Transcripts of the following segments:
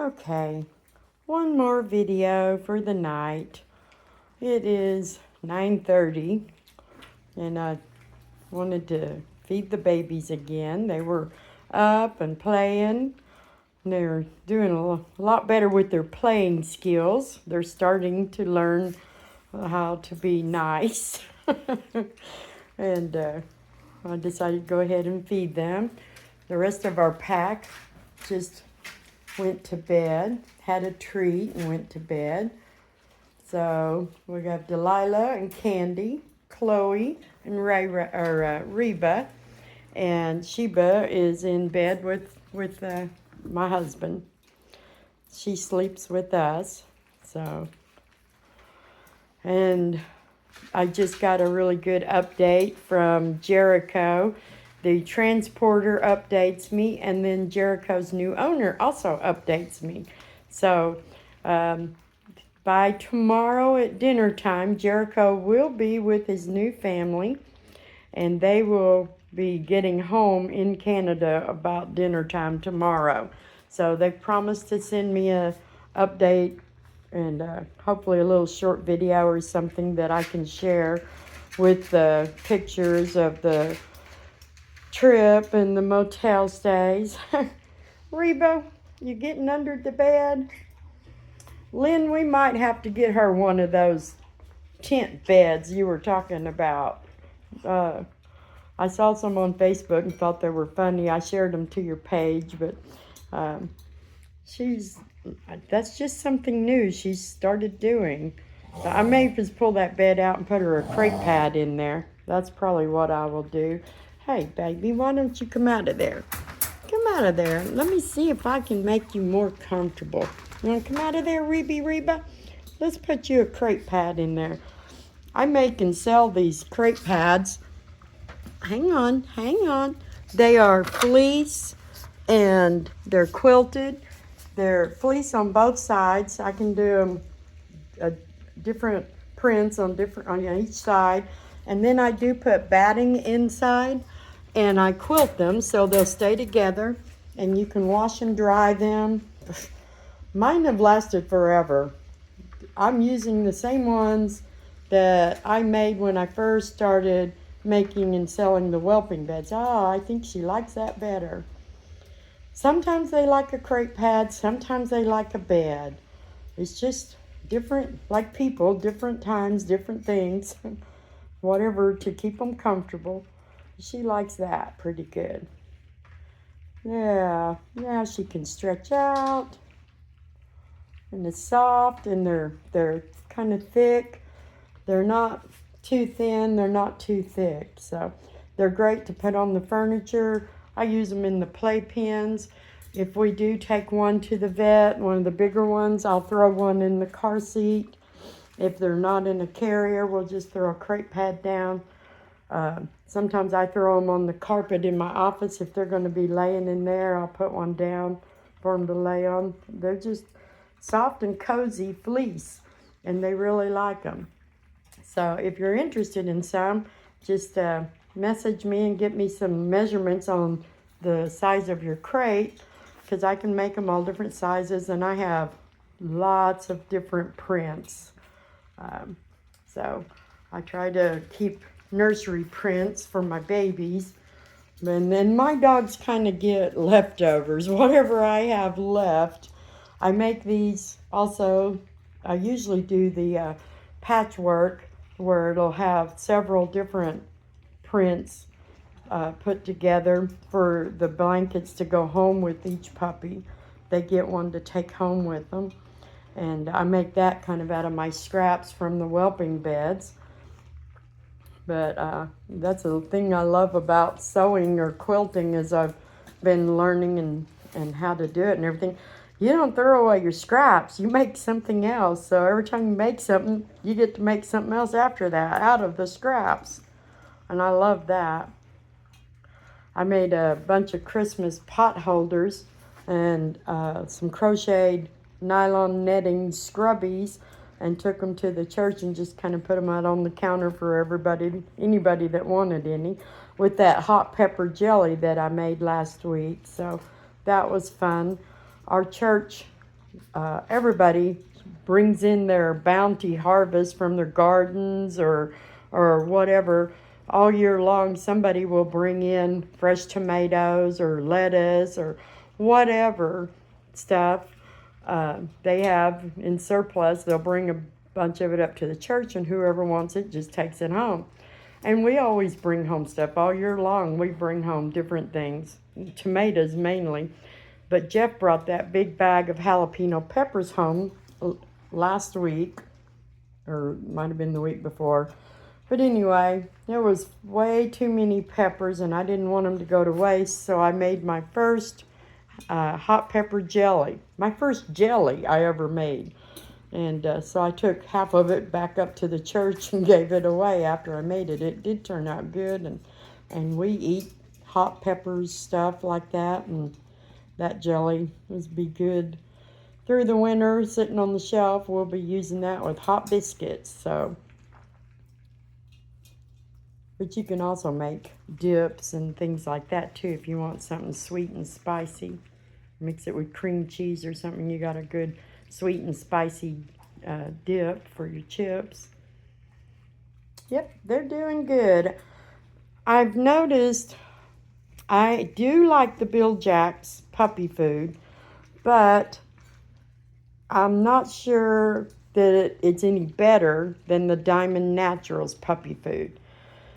Okay, one more video for the night. It is 9:30 and I wanted to feed the babies again. They were up and playing. They're doing a lot better with their playing skills. They're starting to learn how to be nice. and I decided to go ahead and feed them. The rest of our pack just went to bed, had a treat and went to bed. So we got Delilah and Candy, Chloe and Reba, and Sheba is in bed with my husband. She sleeps with us. So, and I just got a really good update from Jericho. The transporter updates me, and then Jericho's new owner also updates me. So by tomorrow at dinner time, Jericho will be with his new family, and they will be getting home in Canada about dinner time tomorrow. So they promised to send me a update and hopefully a little short video or something that I can share with the pictures of the trip and the motel stays. Reba, you getting under the bed? Lynn, we might have to get her one of those tent beds you were talking about. I saw some on Facebook and thought they were funny. I shared them to your page, but that's just something new she's started doing. I may just pull that bed out and put her a crepe pad in there. That's probably what I will do. Hey, baby, why don't you come out of there? Come out of there. Let me see if I can make you more comfortable. You want to come out of there, Reba? Let's put you a crepe pad in there. I make and sell these crepe pads. Hang on. They are fleece and they're quilted. They're fleece on both sides. I can do them different prints on each side. And then I do put batting inside and I quilt them so they'll stay together and you can wash and dry them. Mine have lasted forever. I'm using the same ones that I made when I first started making and selling the whelping beds. I think she likes that better. Sometimes they like a crepe pad, sometimes they like a bed. It's just different, like people, different times, different things, whatever to keep them comfortable. She likes that pretty good. Yeah, she can stretch out. And it's soft and they're kind of thick. They're not too thin, they're not too thick. So they're great to put on the furniture. I use them in the playpens. If we do take one to the vet, one of the bigger ones, I'll throw one in the car seat. If they're not in a carrier, we'll just throw a crepe pad down. Sometimes I throw them on the carpet in my office. If they're going to be laying in there, I'll put one down for them to lay on. They're just soft and cozy fleece, and they really like them. So if you're interested in some, just message me and get me some measurements on the size of your crate, because I can make them all different sizes, and I have lots of different prints. So I try to keep nursery prints for my babies, and then my dogs kind of get leftovers, whatever I have left. I make these also. I usually do the patchwork where it'll have several different prints put together for the blankets to go home with each puppy. They get one to take home with them. And I make that kind of out of my scraps from the whelping beds. But that's the thing I love about sewing or quilting is I've been learning and how to do it and everything. You don't throw away your scraps. You make something else. So every time you make something, you get to make something else after that out of the scraps. And I love that. I made a bunch of Christmas pot holders and some crocheted nylon netting scrubbies and took them to the church and just kind of put them out on the counter for anybody that wanted any, with that hot pepper jelly that I made last week. So that was fun. Our church everybody brings in their bounty harvest from their gardens or whatever. All year long, somebody will bring in fresh tomatoes or lettuce or whatever stuff they have in surplus. They'll bring a bunch of it up to the church, and whoever wants it just takes it home. And we always bring home stuff all year long. We bring home different things, tomatoes mainly. But Jeff brought that big bag of jalapeno peppers home last week, or might have been the week before. But anyway, there was way too many peppers, and I didn't want them to go to waste, so I made my first hot pepper jelly. My first jelly I ever made. And so I took half of it back up to the church and gave it away after I made it. It did turn out good, and we eat hot peppers, stuff like that, and that jelly will be good through the winter, sitting on the shelf. We'll be using that with hot biscuits. So, but you can also make dips and things like that too if you want something sweet and spicy. Mix it with cream cheese or something. You got a good sweet and spicy dip for your chips. Yep, they're doing good. I've noticed I do like the Bill Jack's puppy food, but I'm not sure that it's any better than the Diamond Naturals puppy food.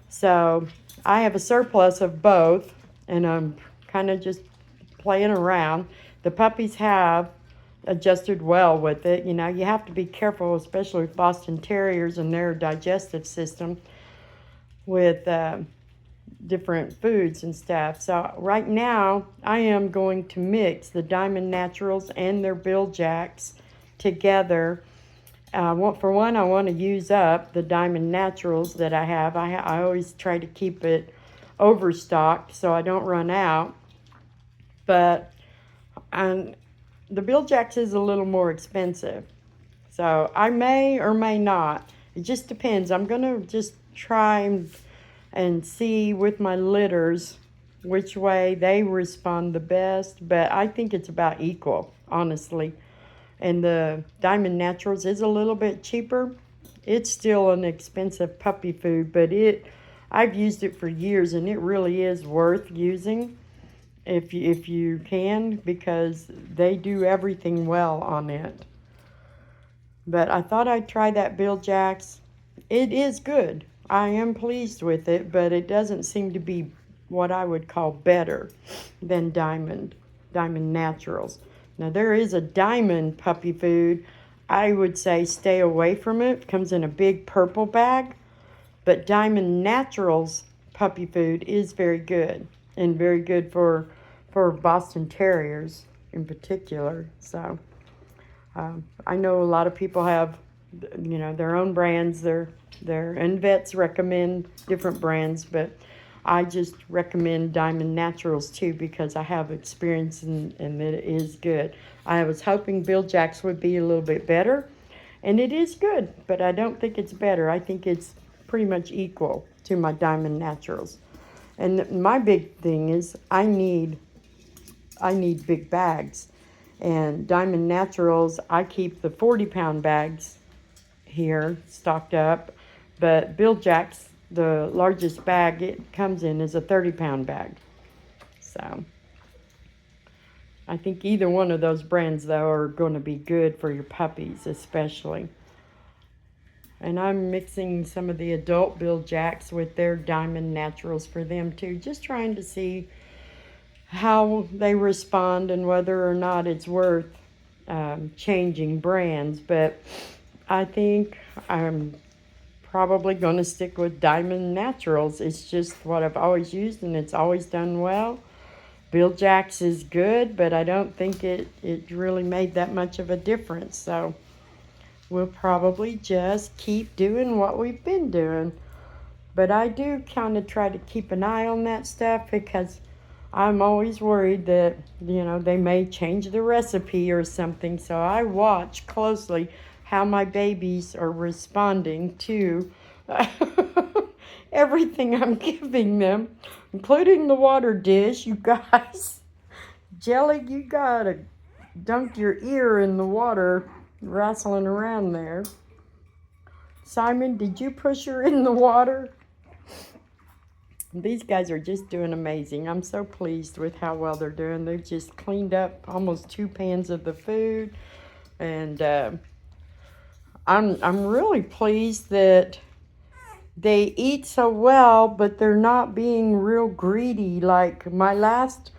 So I have a surplus of both, and I'm kind of just playing around. The puppies have adjusted well with it. You know, you have to be careful, especially with Boston Terriers and their digestive system with different foods and stuff. So right now, I am going to mix the Diamond Naturals and their Bill Jacks together. For one, I want to use up the Diamond Naturals that I have. I always try to keep it overstocked so I don't run out. But the Bill Jacks is a little more expensive. So I may or may not. It just depends. I'm going to just try and see with my litters which way they respond the best. But I think it's about equal, honestly. And the Diamond Naturals is a little bit cheaper. It's still an expensive puppy food, but I've used it for years, and it really is worth using if you can, because they do everything well on it. But I thought I'd try that Bill Jack's. It is good. I am pleased with it, but it doesn't seem to be what I would call better than Diamond Naturals. Now, there is a Diamond puppy food. I would say stay away from it. It comes in a big purple bag. But Diamond Naturals puppy food is very good, and very good for Boston Terriers in particular. So I know a lot of people have, their own brands. And vets recommend different brands, but I just recommend Diamond Naturals too, because I have experience and it is good. I was hoping Bill Jack's would be a little bit better, and it is good, but I don't think it's better. I think it's pretty much equal to my Diamond Naturals. And my big thing is I need big bags. And Diamond Naturals, I keep the 40-pound bags here stocked up. But Bill Jack's, the largest bag it comes in is a 30-pound bag. So I think either one of those brands, though, are going to be good for your puppies especially. And I'm mixing some of the adult Bill Jacks with their Diamond Naturals for them too. Just trying to see how they respond and whether or not it's worth changing brands. But I think I'm probably going to stick with Diamond Naturals. It's just what I've always used, and it's always done well. Bill Jack's is good, but I don't think it really made that much of a difference. So we'll probably just keep doing what we've been doing. But I do kind of try to keep an eye on that stuff, because I'm always worried that, they may change the recipe or something. So I watch closely how my babies are responding to everything I'm giving them, including the water dish. You guys, Jelly, you gotta dunk your ear in the water, wrestling around there. Simon, did you push her in the water? These guys are just doing amazing. I'm so pleased with how well they're doing. They've just cleaned up almost 2 pans of the food. And I'm really pleased that they eat so well, but they're not being real greedy. Like my last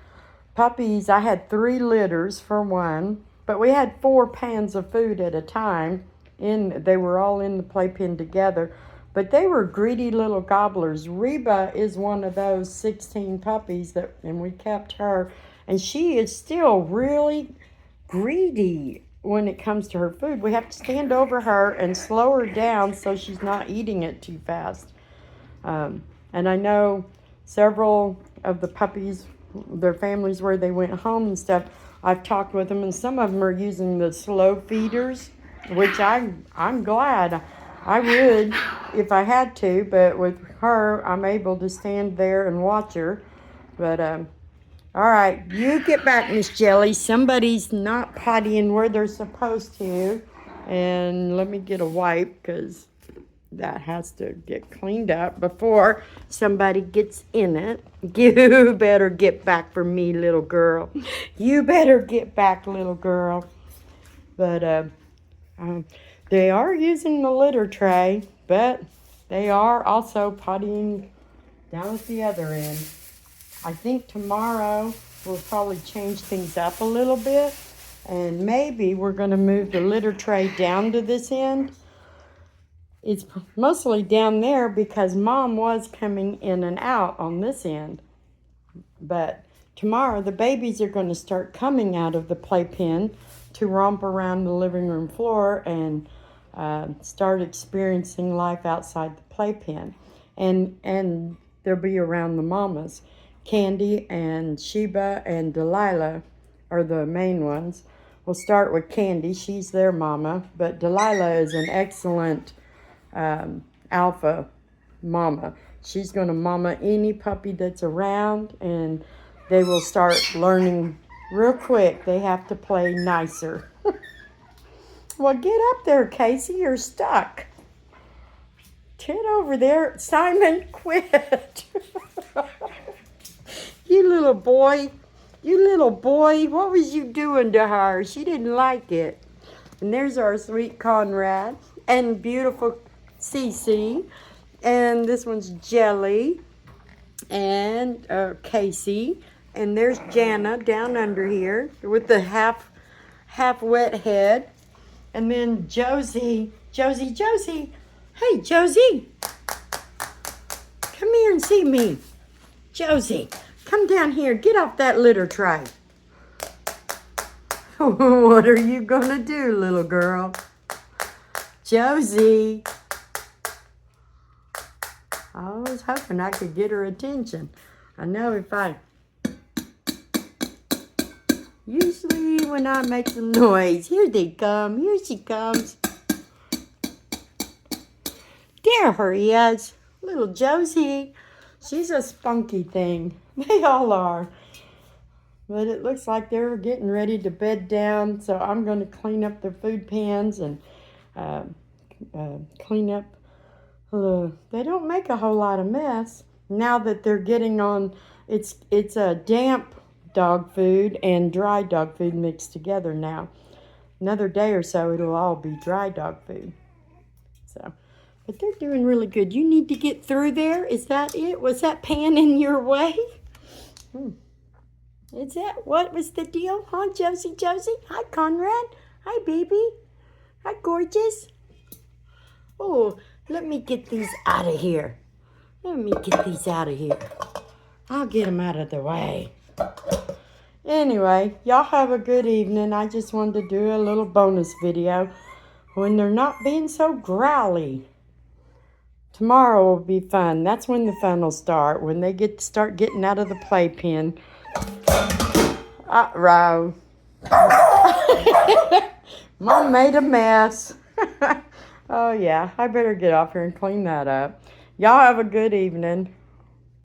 puppies, I had 3 litters for one, but we had 4 pans of food at a time. They were all in the playpen together, but they were greedy little gobblers. Reba is one of those 16 puppies and we kept her, and she is still really greedy when it comes to her food. We have to stand over her and slow her down so she's not eating it too fast. And I know several of the puppies, their families where they went home and stuff, I've talked with them, and some of them are using the slow feeders, which I'm glad. I would if I had to, but with her, I'm able to stand there and watch her. But all right, you get back, Miss Jelly. Somebody's not pottying where they're supposed to. And let me get a wipe, because that has to get cleaned up before somebody gets in it. You better get back for me, little girl. You better get back, little girl. But they are using the litter tray, but they are also pottying down at the other end. I think tomorrow we'll probably change things up a little bit, and maybe we're going to move the litter tray down to this end. It's mostly down there because Mom was coming in and out on this end. But tomorrow the babies are going to start coming out of the playpen to romp around the living room floor and start experiencing life outside the playpen. And they'll be around the mamas. Candy and Sheba and Delilah are the main ones. We'll start with Candy. She's their mama. But Delilah is an excellent alpha mama. She's going to mama any puppy that's around, and they will start learning real quick. They have to play nicer. Well, get up there, Casey. You're stuck. Get over there. Simon, quit. You little boy, what was you doing to her? She didn't like it. And there's our sweet Conrad and beautiful Cece. And this one's Jelly and Casey. And there's Jana down under here with the half wet head. And then Josie. Hey, Josie. Come here and see me. Josie. Come down here. Get off that litter tray. What are you going to do, little girl? Josie. I was hoping I could get her attention. I know if I... Usually when I make some noise, here they come. Here she comes. There her is. Little Josie. She's a spunky thing. They all are. But it looks like they're getting ready to bed down. So I'm going to clean up their food pans and clean up. They don't make a whole lot of mess. Now that they're getting on, it's a damp dog food and dry dog food mixed together now. Another day or so, it'll all be dry dog food. So, but they're doing really good. You need to get through there. Is that it? Was that pan in your way? Is that what was the deal? Huh, Josie? Hi, Conrad. Hi, baby. Hi, gorgeous. Oh, let me get these out of here. I'll get them out of the way. Anyway, y'all have a good evening. I just wanted to do a little bonus video when they're not being so growly. Tomorrow will be fun. That's when the fun will start, when they start getting out of the playpen. Uh-oh. Mom made a mess. Oh, yeah. I better get off here and clean that up. Y'all have a good evening.